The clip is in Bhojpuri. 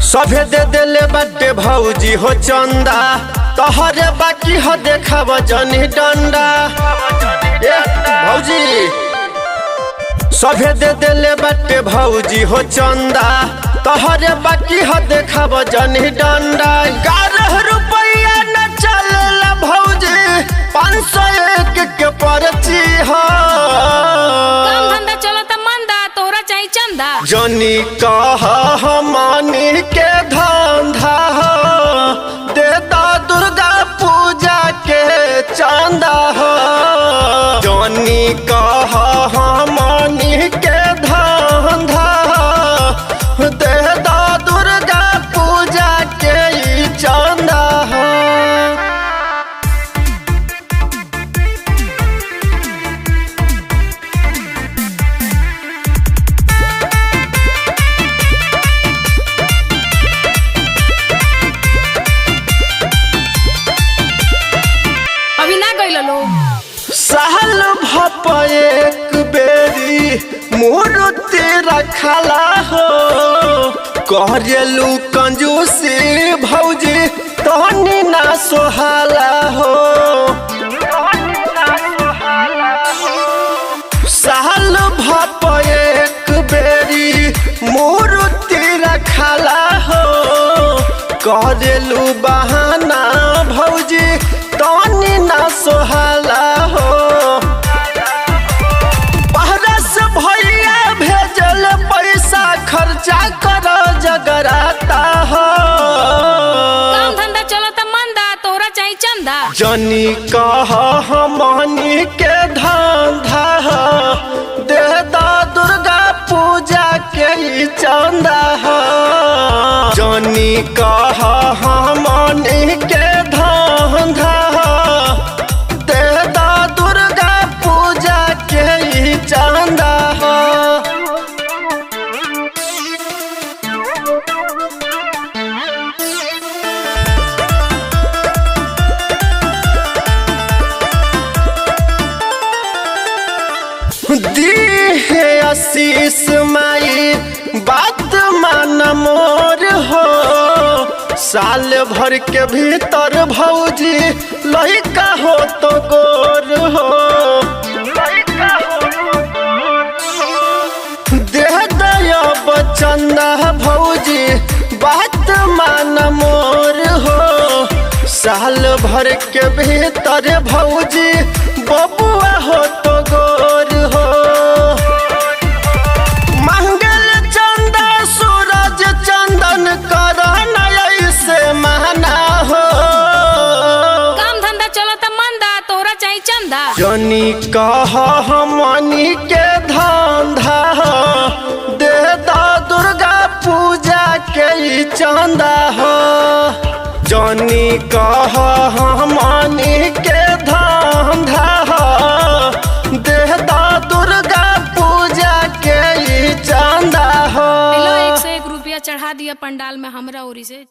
सभे दे दिले बड्डे भौजी हो चंदा तोहरे बाकी हो देखाव जनी डंडा। भौजी सभे दे दिले बड्डे भौजी हो चंदा तोहरे बाकी हो देखाव जनी डंडा। 11 रुपया न चलेला भौजी 501 के पर्ची हो। काम धंधा चलता मंदा तोरा चाही चंदा। जनी कह मानी के धंधा दे दा दुर्गा पूजा के चंदा हो। जनी कह मानी के धंधा दे दा दुर्गा पूजा के चंदा हो। साल भप एक बेरी मूर्ति रखला हो। करेलू कंजूसी भौजी तहनी ना सोहाला हो। साल भप एक बेरी मूर्ति रखला हो। करेलू बहाना भौजी तहनी ना सोहाला हो। बहरस भैया भेजल पैसा खर्चा कर जगराता हो। काम धंधा चलता मंदा तोरा चाही चंदा। जनी कह हमनी के धंधा दे दा दुर्गा पूजा के चंदा हो। जनी कह हमनी के धंधा दे दा दुर्गा पूजा के चंदा हो। दीहे आशीष माई बात मान मोर हो। साल भर के भीतर भौजी लइका हो तो गोर हो। दे दया चंदा भौजी बात मान मोर हो। साल भर के भीतर भौजी बबुआ हो तो गोर हो। मंगल चंदा सूरज चंदन कर से महना हो। काम धंधा चलता मंदा तोरा चाही चंदा। जनी कह हमनी के धंधा दे दा दुर्गा पूजा के चंदा हो। जनी कह हमनी के धंधा दे दा दुर्गा पूजा के चंदा हो। 101 रुपया चढ़ा दिया पंडाल में हमरा ओरी से।